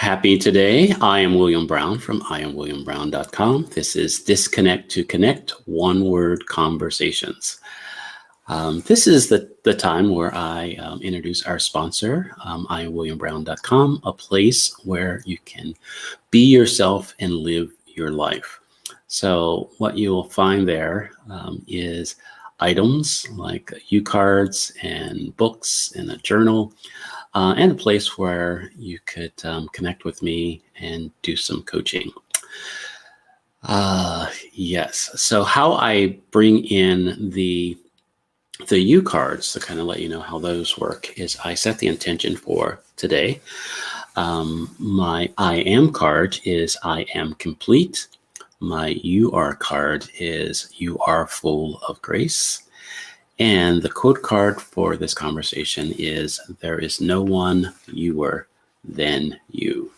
Happy today. I am William Brown from IamWilliamBrown.com. This is Disconnect to Connect, one-word conversations. This is the time where I introduce our sponsor, IamWilliamBrown.com, a place where you can be yourself and live your life. So what you will find there is items like U-cards and books and a journal, and a place where you could connect with me and do some coaching. Yes. So how I bring in the U cards to kind of let you know how those work is I set the intention for today. My I am card is I am complete. My you are card is you are full of grace. And the quote card for this conversation is there is no one newer than you.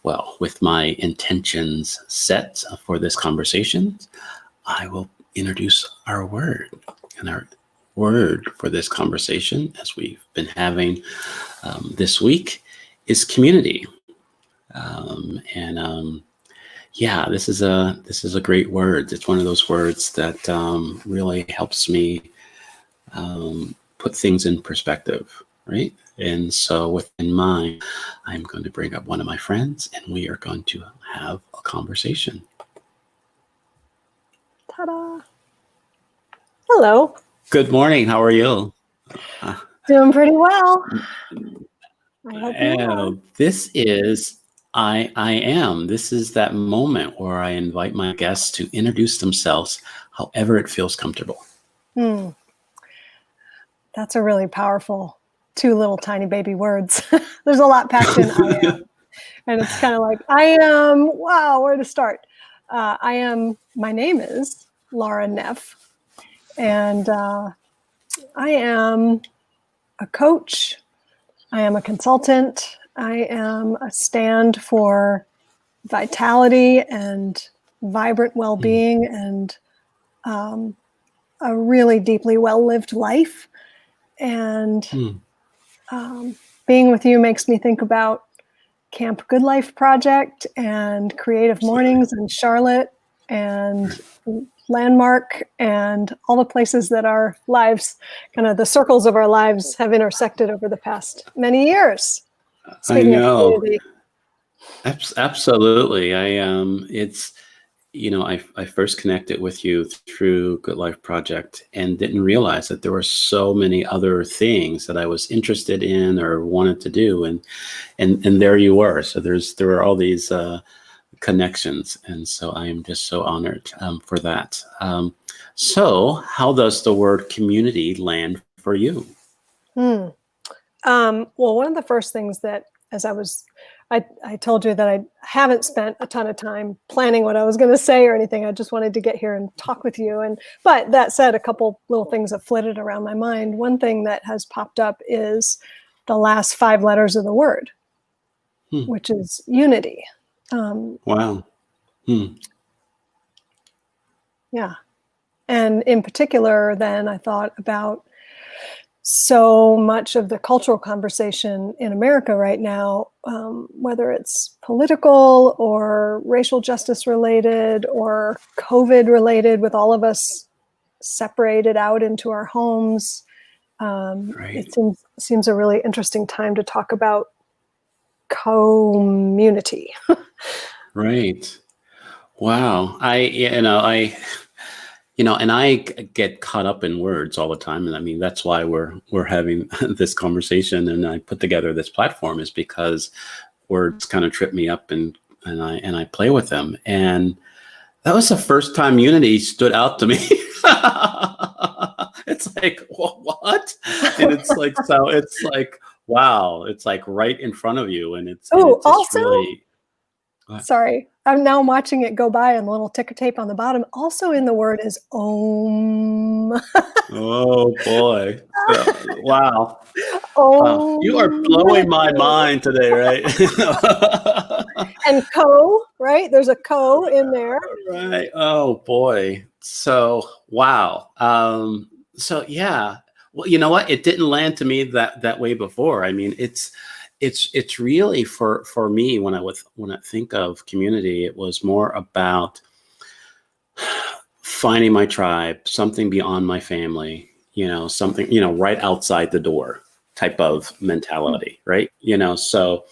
Well, with my intentions set for this conversation, I will introduce our word. And our word for this conversation, as we've been having this week, is community. Yeah, this is a great word. It's one of those words that really helps me put things in perspective, right? And so within mind, I'm going to bring up one of my friends and we are going to have a conversation. Ta-da! Hello. Good morning. How are you? Doing pretty well. I hope you are. This is I am. This is that moment where I invite my guests to introduce themselves however it feels comfortable. That's a really powerful two little tiny baby words. There's a lot packed in I am. And it's kind of like, I am, wow, where to start? My name is Laura Neff. And I am a coach. I am a consultant. I am a stand for vitality and vibrant well-being and a really deeply well-lived life. And being with you makes me think about Camp Good Life Project and Creative Mornings in Charlotte and Landmark and all the places that our lives, kind of the circles of our lives, have intersected over the past many years. Speaking of community. Absolutely. I first connected with you through Good Life Project and didn't realize that there were so many other things that I was interested in or wanted to do. And there you were. So there were all these connections. And so I am just so honored for that. So how does the word community land for you? Well, one of the first things that I told you that I haven't spent a ton of time planning what I was going to say or anything. I just wanted to get here and talk with you. But that said, a couple little things have flitted around my mind. One thing that has popped up is the last 5 letters of the word, which is unity. Wow. Yeah. And in particular, then I thought about so much of the cultural conversation in America right now, whether it's political or racial justice related or COVID related, with all of us separated out into our homes. Right. It seems a really interesting time to talk about community. Right. Wow. And I get caught up in words all the time. And I mean, that's why we're having this conversation and I put together this platform, is because words kind of trip me up and I play with them. And that was the first time unity stood out to me. It's like, what? And it's like, so it's like, wow, it's like right in front of you. And it's also really. Sorry, I'm now watching it go by and the little ticker tape on the bottom. Also in the word is Om. Oh boy. Wow. You are Om. blowing my mind today, right? And co, right? There's a co in there. Right. Oh boy. So, wow. So yeah. Well, you know what? It didn't land to me that way before. I mean, it's really for me, when I think of community, it was more about finding my tribe, something beyond my family, something, right outside the door type of mentality, right? So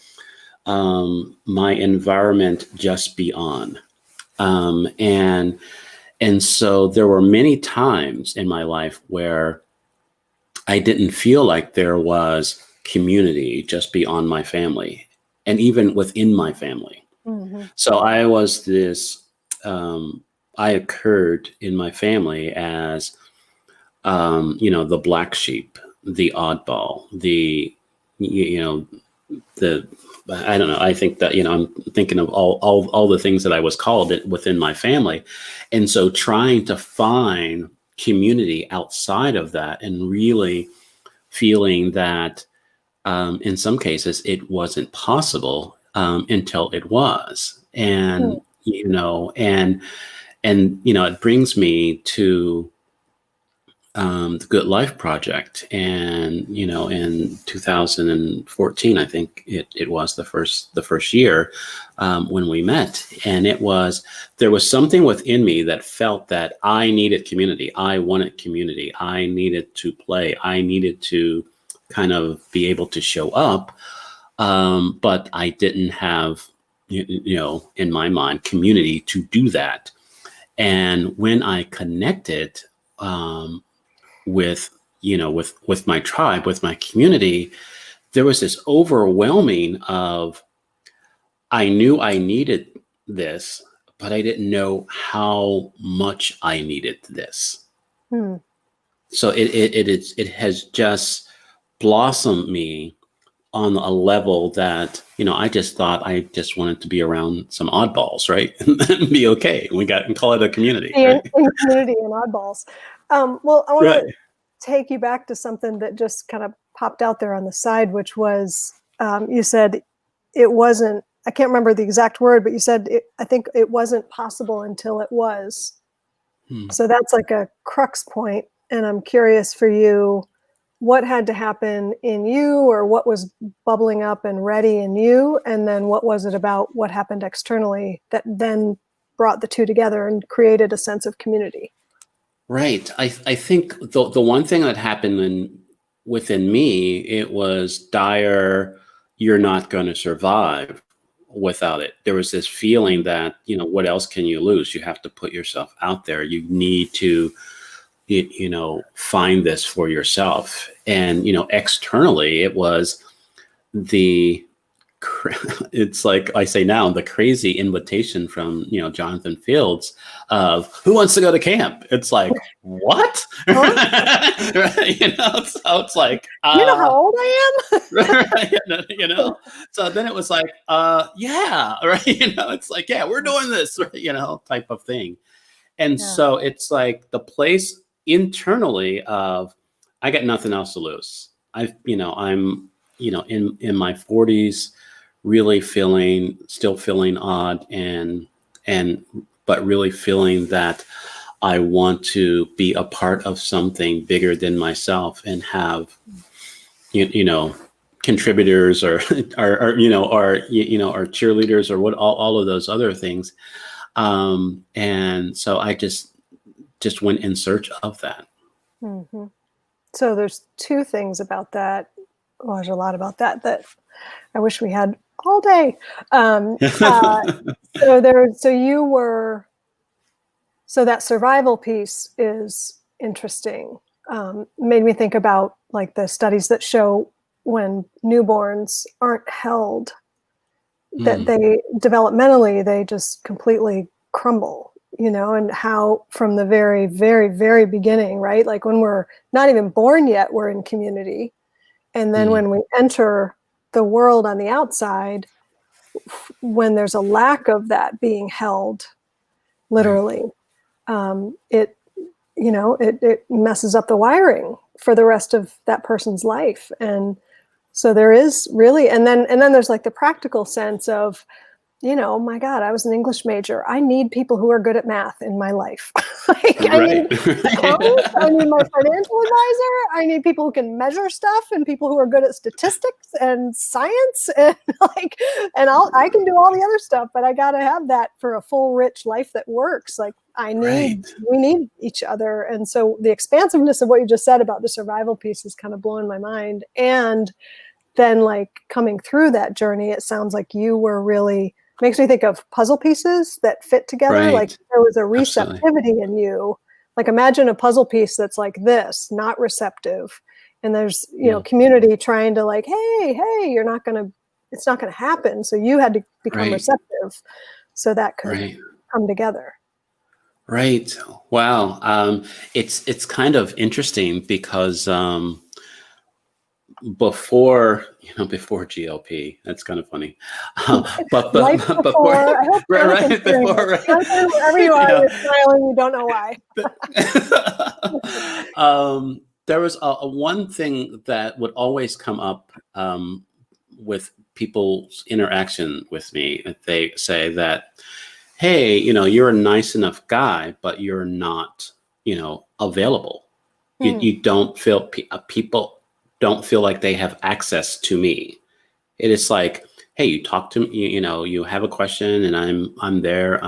my environment just beyond. And so there were many times in my life where I didn't feel like there was community just beyond my family and even within my family. Mm-hmm. So I was I occurred in my family as, the black sheep, the oddball, I don't know. I think that, I'm thinking of all the things that I was called within my family. And so trying to find community outside of that, and really feeling that, in some cases it wasn't possible, until it was. And, it brings me to, the Good Life Project. And, in 2014, I think it was the first year, when we met. And there was something within me that felt that I needed community. I wanted community. I needed to play. I needed to kind of be able to show up. But I didn't have, in my mind, community to do that. And when I connected, with my tribe, with my community, there was this overwhelming of, I knew I needed this, but I didn't know how much I needed this. So it has just blossomed me on a level that, I just thought I just wanted to be around some oddballs, right? And then be okay. And call it a community. Right? In community and oddballs. Well, I want Right. to take you back to something that just kind of popped out there on the side, which was, you said it wasn't, I can't remember the exact word, but you said, I think it wasn't possible until it was. So that's like a crux point. And I'm curious for you, what had to happen in you, or what was bubbling up and ready in you? And then what was it about what happened externally that then brought the two together and created a sense of community? Right. I think the one thing that happened within me, it was dire, you're not going to survive without it. There was this feeling that, what else can you lose? You have to put yourself out there. You need to, find this for yourself. And, externally, it was it's like I say now, the crazy invitation from, Jonathan Fields of, who wants to go to camp? It's like, what? Right? So it's like, you know how old I am? Right? So then it was like, yeah, right. It's like, yeah, we're doing this, right? Type of thing. And so it's like the place internally of, I got nothing else to lose. I'm, in my 40s, really still feeling odd, but really feeling that I want to be a part of something bigger than myself, and have, contributors or cheerleaders, or what, all of those other things. And so I just went in search of that. Mm-hmm. So there's two things about that. Well, there's a lot about that I wish we had all day. So that survival piece is interesting. Made me think about like the studies that show when newborns aren't held, that they developmentally, they just completely crumble, and how from the very, very, very beginning, right? Like when we're not even born yet, we're in community. And then when we enter the world on the outside, when there's a lack of that being held, literally, it messes up the wiring for the rest of that person's life. And so there is really, and then there's like the practical sense of, my God, I was an English major. I need people who are good at math in my life. I need Right. accountants. I need my financial advisor. I need people who can measure stuff and people who are good at statistics and science and I can do all the other stuff, but I got to have that for a full, rich life that works. Like Right. we need each other. And so the expansiveness of what you just said about the survival piece is kind of blowing my mind. And then like coming through that journey, it sounds like you were really makes me think of puzzle pieces that fit together. Like Right. there was a Absolutely. receptivity in you. Like imagine a puzzle piece that's like this, not receptive. And there's, Mm. community trying to like, hey, it's not gonna happen. So you had to become Right. receptive so that could Right. come together. Right. Wow. It's kind of interesting because before GLP, that's kind of funny. Life But before, before, I hope right, Jonathan's right, hearing before, this. right, Jonathan, wherever you are, yeah. you're smiling, you don't know why. There was a one thing that would always come up with people's interaction with me. They say that, hey, you're a nice enough guy, but you're not, available. You don't feel people don't feel like they have access to me. It is like, hey, you talk to me, you have a question, and I'm there.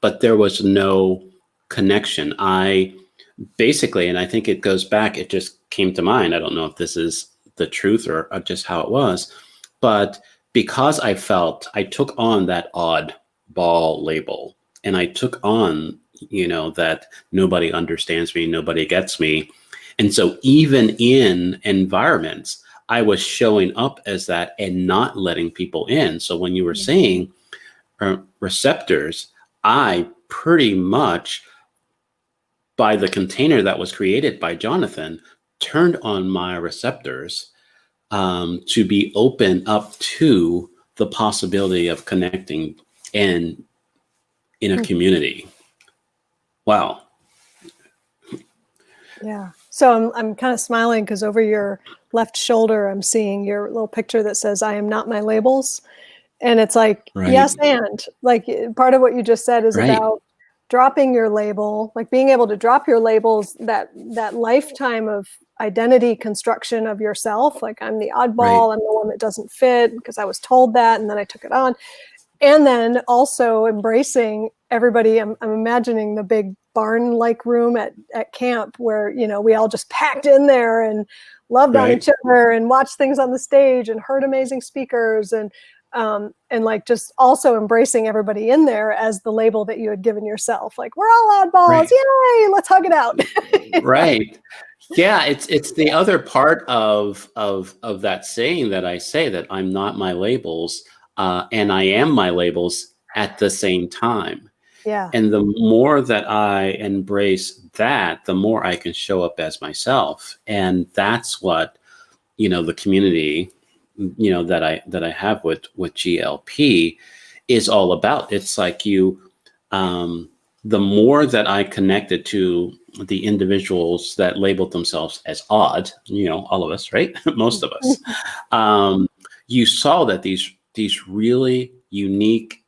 But there was no connection. I basically, and I think it goes back. It just came to mind. I don't know if this is the truth or just how it was, but because I took on that odd ball label, and I took on, that nobody understands me, nobody gets me. And so even in environments, I was showing up as that and not letting people in. So when you were saying receptors, I pretty much, by the container that was created by Jonathan, turned on my receptors to be open up to the possibility of connecting and in a community. Wow. Yeah. So I'm kind of smiling because over your left shoulder, I'm seeing your little picture that says, I am not my labels. And it's like, Right. yes, and like part of what you just said is Right. about dropping your label, like being able to drop your labels, that lifetime of identity construction of yourself. Like I'm the Right. oddball, I'm the one that doesn't fit because I was told that, and then I took it on. And then also embracing everybody. I'm imagining the big barn-like room at camp where, we all just packed in there and loved on Right. each other and watched things on the stage and heard amazing speakers and like just also embracing everybody in there as the label that you had given yourself. Like, we're all oddballs. Right. Yay, let's hug it out. Right. Yeah, it's the other part of that saying that I say, that I'm not my labels, and I am my labels at the same time. Yeah. And the more that I embrace that, the more I can show up as myself. And that's what, the community, that I have with GLP is all about. It's like the more that I connected to the individuals that labeled themselves as odd, all of us, right? Most of us, you saw that these really unique,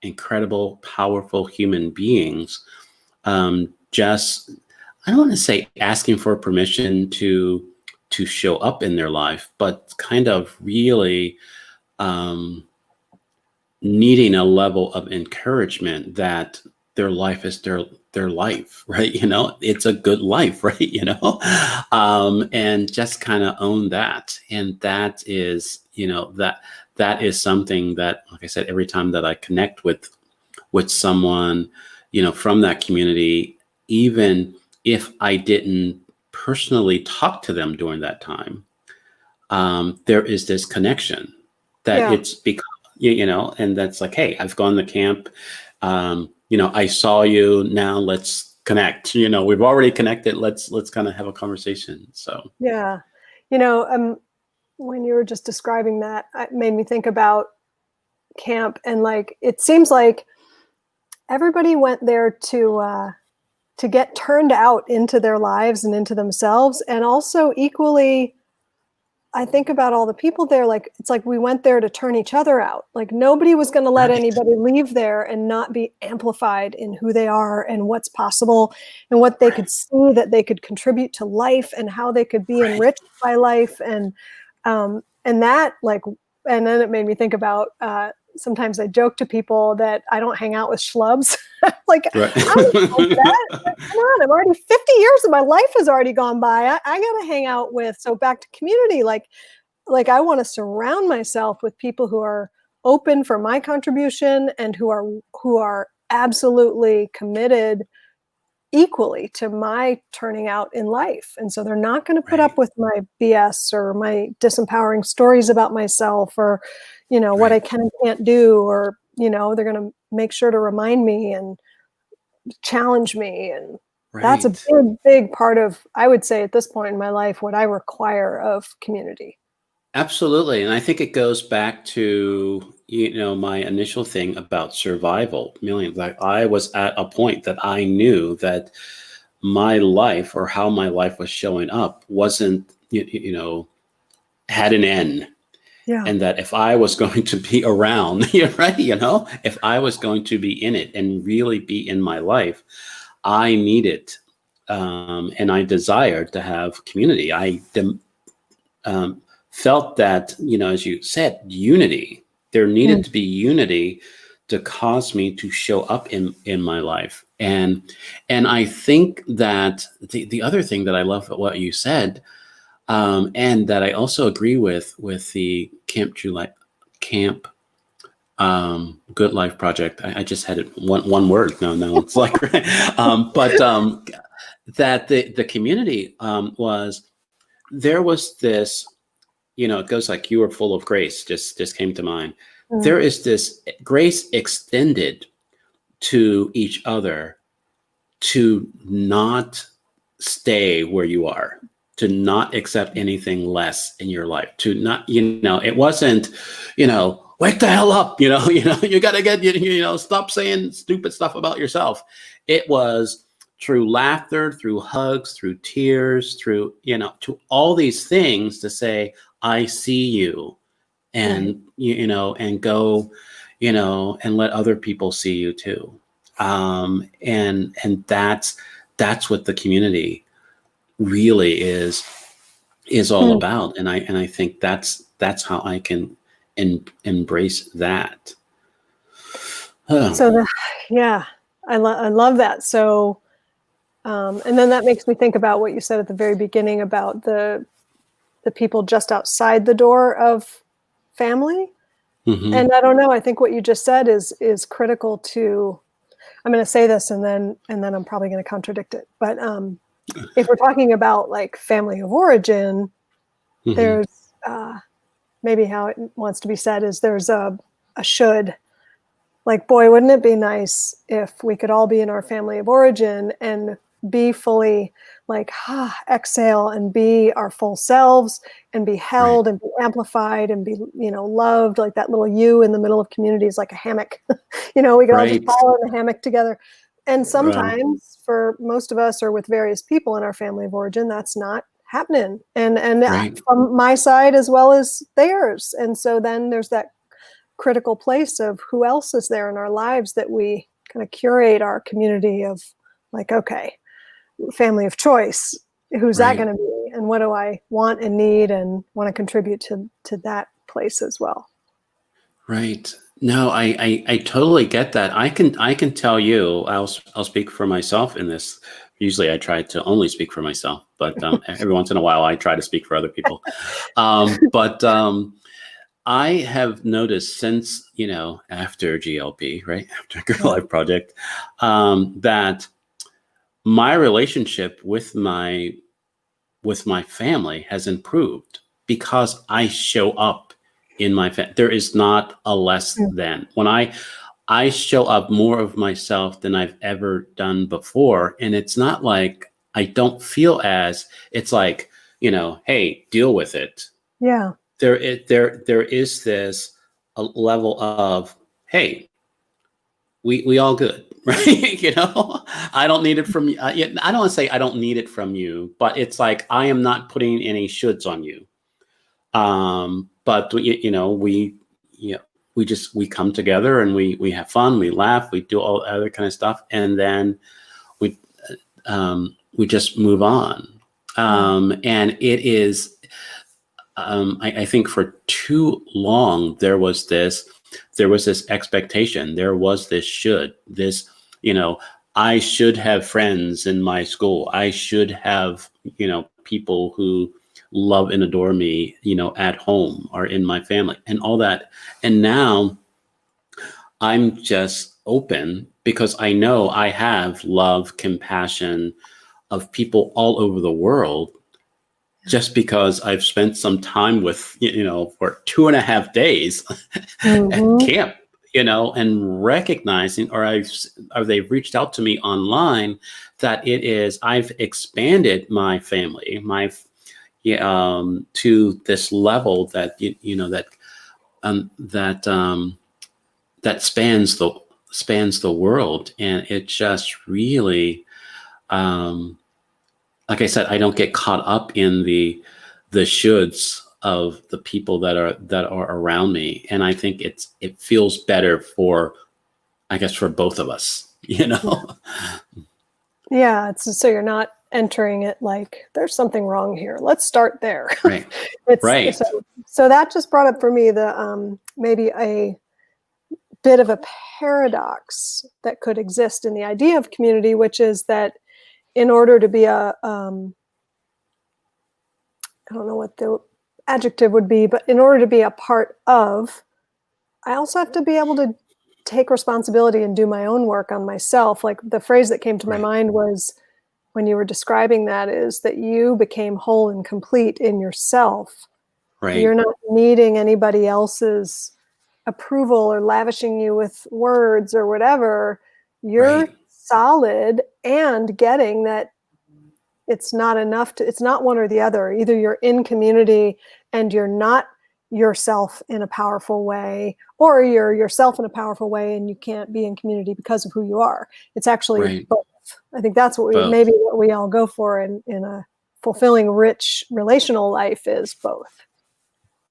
incredible, powerful human beings, just, I don't want to say asking for permission to show up in their life, but kind of really needing a level of encouragement that their life is their life, right? It's a good life, right? And just kind of own that. And that is, that is something that, like I said, every time that I connect with someone, from that community, even if I didn't personally talk to them during that time, there is this connection that Yeah. it's because, and that's like, hey, I've gone to camp. I saw you. Now let's connect. We've already connected. Let's kind of have a conversation. So Yeah. When you were just describing that, it made me think about camp, and like it seems like everybody went there to get turned out into their lives and into themselves, and also equally I think about all the people there, like, it's like we went there to turn each other out. Like, nobody was going to let Right. anybody leave there and not be amplified in who they are and what's possible and what they Right. could see that they could contribute to life and how they could be Right. enriched by life. And that, like, and then it made me think about, sometimes I joke to people that I don't hang out with schlubs. Like, I Right. don't like that. Like, come on, I'm already 50 years of my life has already gone by. I got to hang out with, so back to community, like I want to surround myself with people who are open for my contribution and who are absolutely committed equally to my turning out in life. And so they're not going to put Right. up with my BS or my disempowering stories about myself, or, what I Right. can and can't do, or, they're going to make sure to remind me and challenge me. And that's a Right. big, big part of, I would say at this point in my life, what I require of community. Absolutely. And I think it goes back to, my initial thing about survival. Millions. Like I was at a point that I knew that my life or how my life was showing up wasn't, had an end. Yeah. And that if I was going to be around, you're right, if I was going to be in it and really be in my life, I needed and I desired to have community. Um, felt that, as you said, unity. There Mm, needed to be unity to cause me to show up in my life. And I think that the other thing that I love about what you said, and that I also agree with the Camp Good Life Project. I just had it one word. No, it's like, but that the community was, there was this, it goes like, you were full of grace, just came to mind. mm, There is this grace extended to each other to not stay where you are, to not accept anything less in your life, to not, it wasn't, wake the hell up, you got to get, stop saying stupid stuff about yourself. It was through laughter, through hugs, through tears, through, to all these things to say, I see you, right. and, and go, and let other people see you too. And that's what the community really is all Mm. about. And I think that's how I can embrace that. Huh. So yeah, I love that. So, and then that makes me think about what you said at the very beginning about the people just outside the door of family. Hmm. And I don't know, I think what you just said is critical to, I'm going to say this and then I'm probably going to contradict it. But if we're talking about like family of origin, Hmm. there's maybe how it wants to be said is there's a should. Like, boy, wouldn't it be nice if we could all be in our family of origin and be fully like, exhale and be our full selves and be Right. held and be amplified and be, loved, like that little you in the middle of community is like a hammock. We could all just Right. fall in the hammock together. And Right. sometimes for most of us or with various people in our family of origin, that's not happening. And Right. from my side as well as theirs. And so then there's that critical place of who else is there in our lives that we kind of curate our community of, like, okay, family of choice, who's that Right. going to be and what do I want and need and want to contribute to that place as well. Right. No, I totally get that. I can tell you, I'll speak for myself in this. Usually I try to only speak for myself, but every once in a while I try to speak for other people. But I have noticed since, after GLP, right, after Girl Yeah. Life Project, that my relationship with my family has improved because I show up in my family. There is not a less Mm. than. When I show up more of myself than I've ever done before, and it's not like I don't feel as, it's like, hey, deal with it. Yeah. There is this a level of, hey, we all good, right? I don't need it from you. Yeah, I don't want to say I don't need it from you, but it's like I am not putting any shoulds on you. But we come together and we have fun, we laugh, we do all other kind of stuff, and then we just move on. And it is, I think for too long there was this expectation, there was this, I should have friends in my school, I should have, people who love and adore me, at home or in my family and all that. And now I'm just open because I know I have love, compassion of people all over the world, just because I've spent some time with, for 2.5 days at camp, and recognizing, or they've reached out to me online, that I've expanded my family, to this level that, that spans the world. And it just really, like I said, I don't get caught up in the shoulds of the people that are around me. And I think it feels better for both of us, Yeah. So you're not entering it like there's something wrong here. Let's start there. Right. Right. So that just brought up for me the maybe a bit of a paradox that could exist in the idea of community, which is that in order to be I don't know what the adjective would be, but in order to be a part of, I also have to be able to take responsibility and do my own work on myself. Like the phrase that came to my mind was, when you were describing that, is that you became whole and complete in yourself. Right. You're not needing anybody else's approval or lavishing you with words or whatever. You're solid and getting that it's not enough it's not one or the other. Either you're in community and you're not yourself in a powerful way, or you're yourself in a powerful way and you can't be in community because of who you are. It's actually both. I think that's what we all go for in a fulfilling, rich relational life, is both.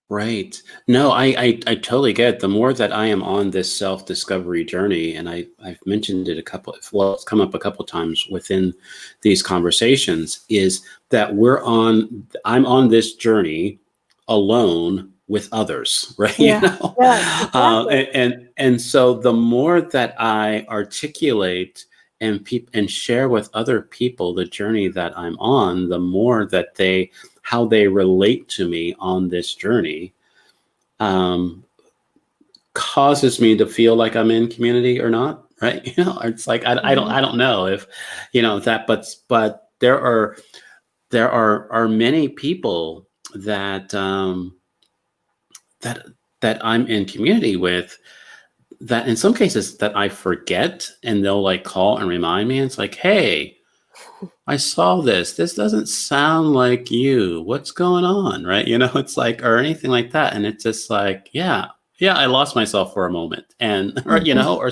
Right. No, I totally get it. The more that I am on this self-discovery journey, and I've mentioned it it's come up a couple of times within these conversations, is that I'm on this journey alone with others, right? Yeah. Yeah, exactly. And so the more that I articulate and share with other people the journey that I'm on, the more that how they relate to me on this journey, causes me to feel like I'm in community or not, right? It's like I don't know if that, but there are many people that that I'm in community with, that in some cases that I forget, and they'll like call and remind me. And it's like, hey, I saw this. This doesn't sound like you. What's going on? Right. It's like, or anything like that. And it's just like, yeah, I lost myself for a moment, and, or, or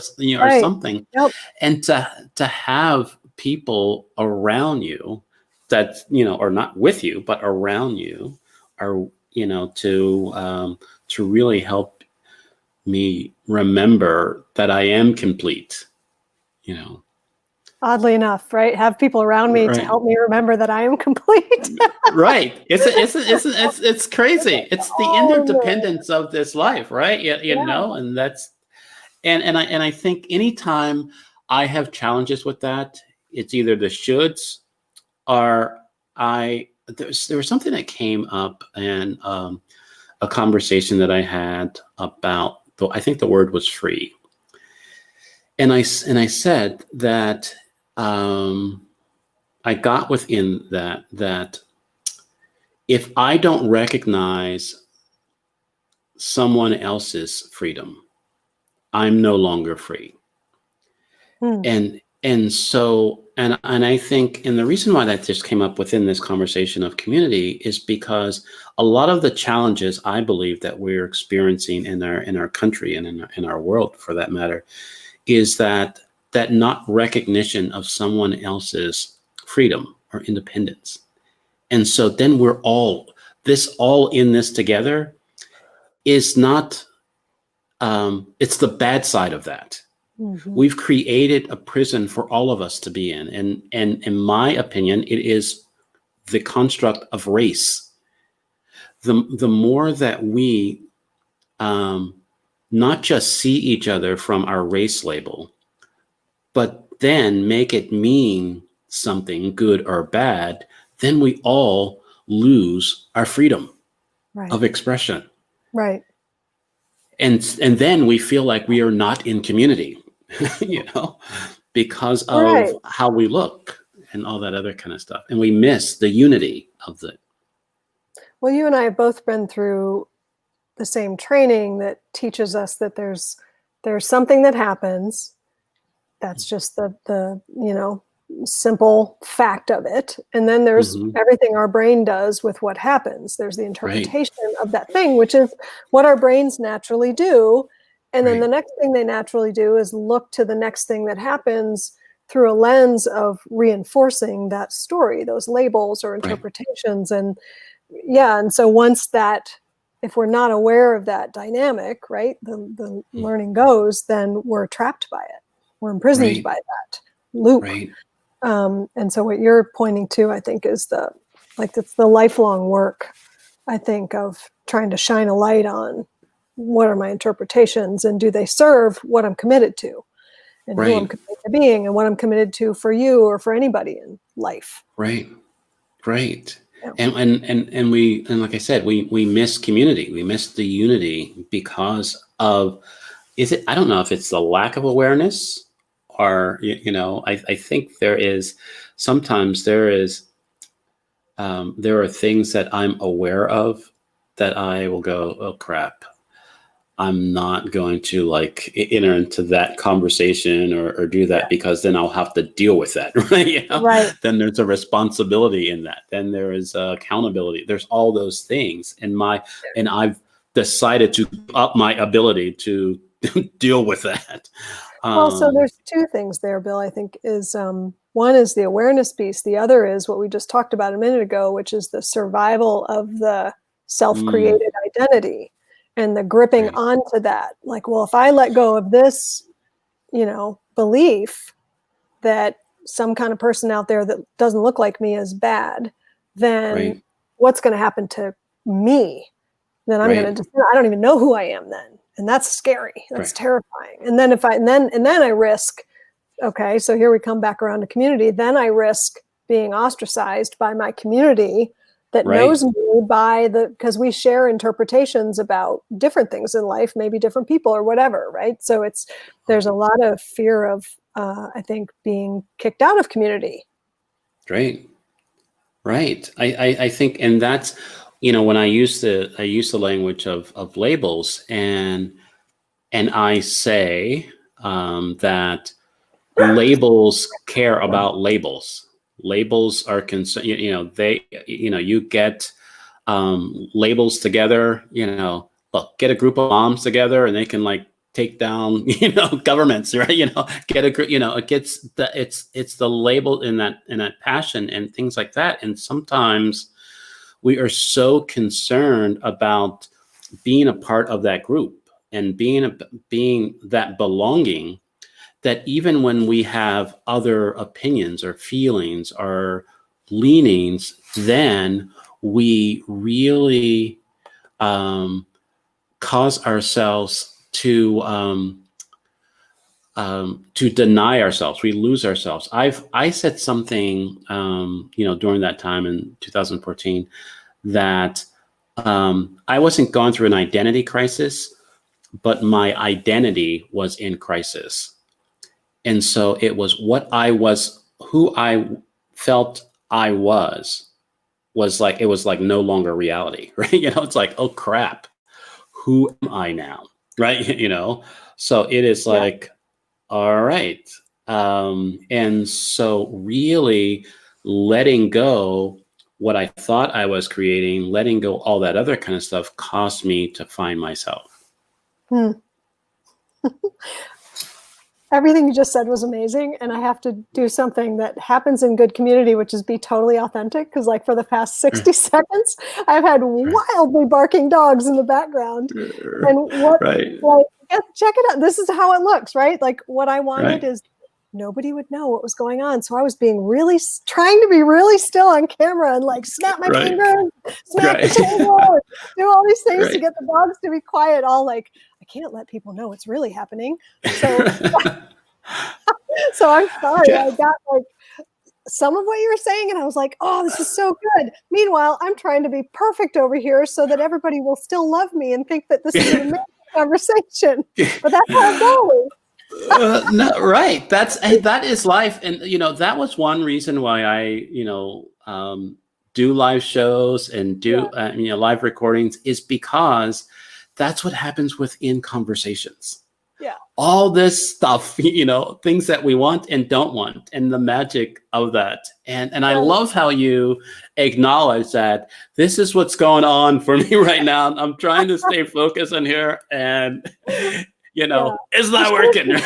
something. Yep. And to have people around you that, are not with you, but around you, are, to really help me remember that I am complete, Oddly enough, right? Have people around me to help me remember that I am complete. Right. It's crazy. It's the interdependence of this life, right? And that's, and I think anytime I have challenges with that, it's either the shoulds, or there was something that came up in a conversation that I had about, I think the word was free. And I said that, I got within that if I don't recognize someone else's freedom, I'm no longer free. And so I think, and the reason why that just came up within this conversation of community is because a lot of the challenges I believe that we're experiencing in our country and in our world, for that matter, is that not recognition of someone else's freedom or independence. And so then we're all this all in this together is not, it's the bad side of that. Mm-hmm. We've created a prison for all of us to be in. And in my opinion, it is the construct of race. The more that we not just see each other from our race label, but then make it mean something good or bad, then we all lose our freedom Right. of expression. Right. And then we feel like we are not in community, because of Right. how we look and all that other kind of stuff. And we miss the unity of the. Well, you and I have both been through the same training that teaches us that there's something that happens. That's just the simple fact of it. And then there's everything our brain does with what happens. There's the interpretation of that thing, which is what our brains naturally do. And then the next thing they naturally do is look to the next thing that happens through a lens of reinforcing that story, those labels or interpretations. And and so once that, if we're not aware of that dynamic, right, the learning goes, then we're trapped by it. We're imprisoned by that loop. And so what you're pointing to, I think, is it's the lifelong work, I think, of trying to shine a light on what are my interpretations and do they serve what I'm committed to and who I'm committed to being and what I'm committed to for you or for anybody in life. Right. Yeah. And we, and like I said, we miss community. We miss the unity because of, I don't know if it's the lack of awareness or, I think sometimes there are things that I'm aware of that I will go, oh crap, I'm not going to enter into that conversation or do that because then I'll have to deal with that, right? Then there's a responsibility in that. Then there is accountability. There's all those things. And I've decided to up my ability to deal with that. Well, so there's two things there, Bill, I think is one is the awareness piece. The other is what we just talked about a minute ago, which is the survival of the self-created identity. And the gripping onto that, well, if I let go of this, belief that some kind of person out there that doesn't look like me is bad, then what's going to happen to me? Then I'm going to, I don't even know who I am then. And that's scary. That's terrifying. And then and then I risk, okay, so here we come back around to community. Then I risk being ostracized by my community that knows me because we share interpretations about different things in life, maybe different people or whatever, right? So there's a lot of fear of, I think, being kicked out of community. Right. I think, and that's, when I use the language of labels and I say that labels care about labels. Labels are concerned, you get labels together, look, get a group of moms together and they can take down, governments, right? Get a group, it gets it's the label in that passion and things like that. And sometimes we are so concerned about being a part of that group and being that belonging, that even when we have other opinions or feelings or leanings, then we really cause ourselves to deny ourselves. We lose ourselves. I said something, during that time in 2014, that I wasn't going through an identity crisis, but my identity was in crisis. And so it was who I felt I was no longer reality, right? It's like, oh crap, who am I now? Right. So it is all right. And so really letting go what I thought I was creating, letting go all that other kind of stuff cost me to find myself. everything you just said was amazing. And I have to do something that happens in good community, which is be totally authentic. Because like for the past 60 seconds, I've had wildly barking dogs in the background. And what, Right. like, check it out. This is how it looks, right? Like what I wanted Right. is nobody would know what was going on. So I was being really, trying to be really still on camera and like snap my Right. fingers, smack the Right. table, and do all these things to Right. get the dogs to be quiet. All like, I can't let people know what's really happening. So, so I'm sorry. Yeah. I got like some of what you were saying, and I was like, oh, this is so good. Meanwhile, I'm trying to be perfect over here so that everybody will still love me and think that this is an amazing conversation. But that's how it goes. No, right. That is life. And, that was one reason why I, do live shows and do, live recordings, is because that's what happens within conversations. Yeah. All this stuff, things that we want and don't want, and the magic of that. And I love how you acknowledge that this is what's going on for me right now. I'm trying to stay focused on here, and it's not working.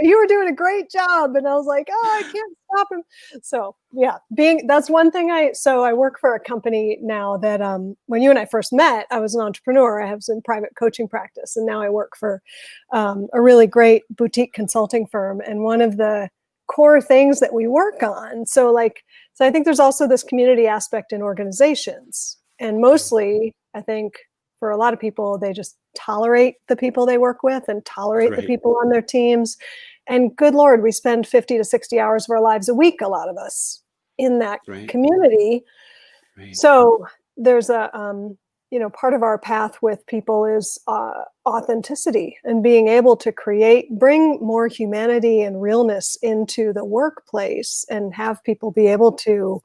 You were doing a great job. And I was like, oh, I can't stop him. So yeah, that's one thing. I work for a company now that when you and I first met, I was an entrepreneur. I have some private coaching practice. And now I work for a really great boutique consulting firm. And one of the core things that we work on, so I think there's also this community aspect in organizations. And mostly, I think, for a lot of people, they just tolerate the people they work with and tolerate the people on their teams. And good Lord, we spend 50 to 60 hours of our lives a week, a lot of us, in that community. Right. So there's a, part of our path with people is authenticity and being able to bring more humanity and realness into the workplace and have people be able to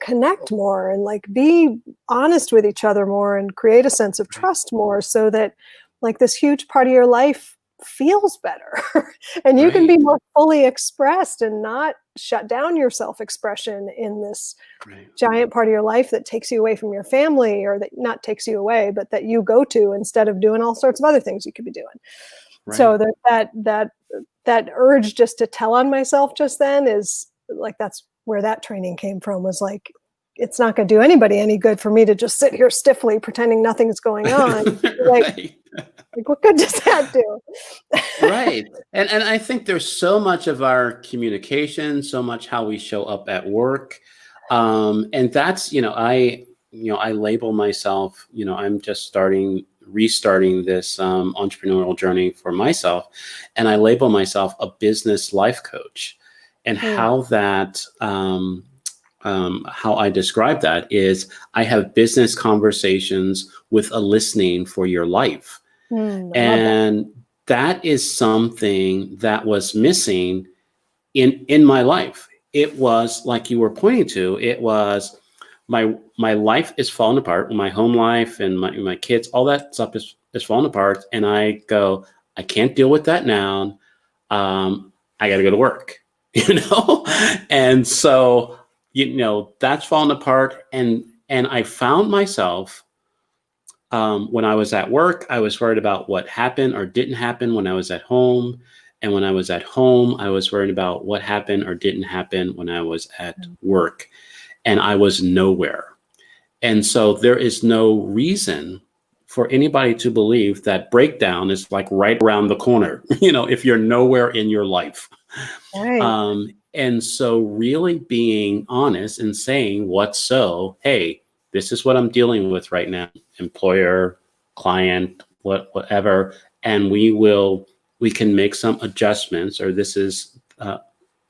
connect more and like be honest with each other more and create a sense of trust more, so that like this huge part of your life feels better and you can be more fully expressed and not shut down your self-expression in this giant part of your life that takes you away from your family, or that not takes you away, but that you go to instead of doing all sorts of other things you could be doing. So that urge just to tell on myself just then is like, that's where that training came from, was like, it's not going to do anybody any good for me to just sit here stiffly pretending nothing's going on. Like what good does that do? Right. And I think there's so much of our communication, so much how we show up at work. And that's, I label myself, I'm just restarting this entrepreneurial journey for myself. And I label myself a business life coach. And how that, how I describe that is, I have business conversations with a listening for your life. And that is something that was missing in my life. It was like you were pointing to, it was my life is falling apart. My home life and my kids, all that stuff is falling apart. And I go, I can't deal with that now. I got to go to work, And so, that's falling apart. And I found myself, when I was at work, I was worried about what happened or didn't happen when I was at home. And when I was at home, I was worried about what happened or didn't happen when I was at work. And I was nowhere. And so there is no reason for anybody to believe that breakdown is like right around the corner, if you're nowhere in your life. And so really being honest and saying hey, this is what I'm dealing with right now, employer, client, whatever. And we can make some adjustments, or this is,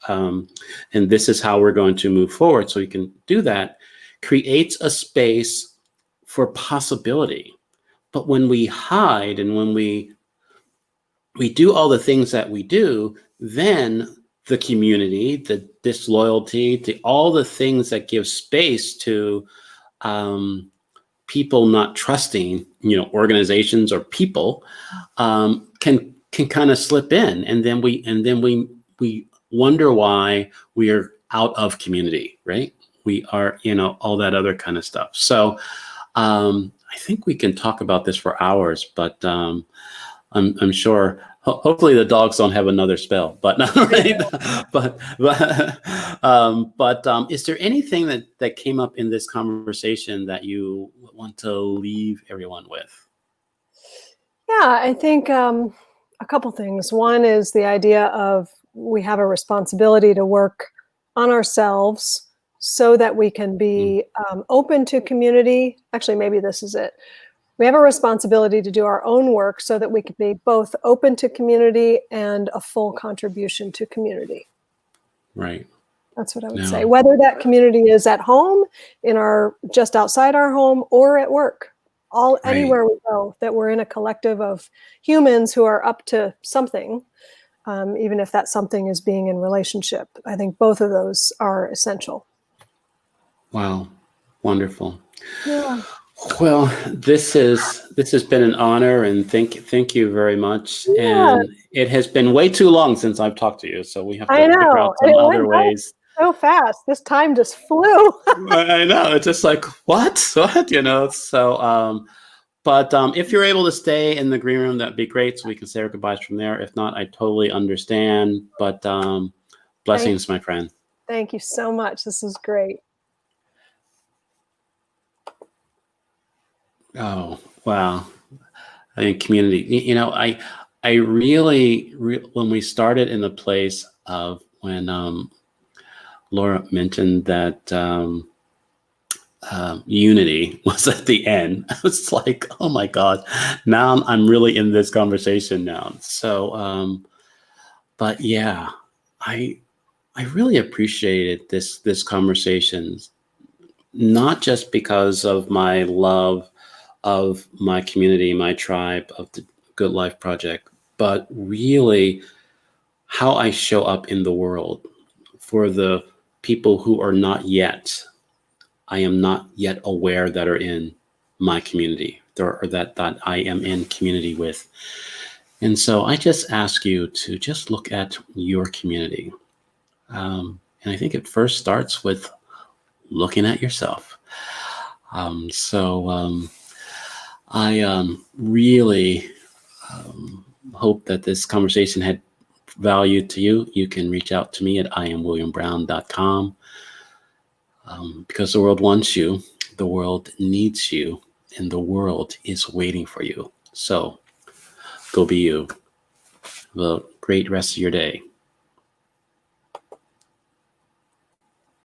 and this is how we're going to move forward. So you can do that, creates a space for possibility. But when we hide and when we do all the things that we do, then the community, the disloyalty, to all the things that give space to people not trusting, organizations or people, can kind of slip in, and then we wonder why we are out of community, right? We are, all that other kind of stuff. So I think we can talk about this for hours, but I'm sure. Hopefully the dogs don't have another spell, but not right. But is there anything that came up in this conversation that you want to leave everyone with? Yeah, I think a couple things. One is the idea of we have a responsibility to work on ourselves so that we can be open to community. Actually, maybe this is it. We have a responsibility to do our own work so that we can be both open to community and a full contribution to community. Right. That's what I would say. Whether that community is at home, just outside our home, or at work. Anywhere we go, that we're in a collective of humans who are up to something, even if that something is being in relationship. I think both of those are essential. Wow, wonderful. Yeah. Well, this has been an honor, and thank you very much. Yeah. And it has been way too long since I've talked to you, so we have to figure out some it other went ways. So fast. This time just flew. I know. It's just like what? So, but if you're able to stay in the green room, that'd be great. So we can say our goodbyes from there. If not, I totally understand. But blessings, my friend. Thank you so much. This is great. Oh, wow. I think community, I really, when we started in the place of when Laura mentioned that unity was at the end, I was like, oh my God, now I'm really in this conversation now. So, but yeah, I really appreciated this conversation, not just because of my love of my community, my tribe, of the Good Life Project, but really how I show up in the world for the people who are not yet, I am not yet aware that are in my community or that I am in community with. And so I just ask you to just look at your community. And I think it first starts with looking at yourself. I really hope that this conversation had value to you. You can reach out to me at iamwilliambrown.com because the world wants you, the world needs you, and the world is waiting for you. So go be you. Have a great rest of your day.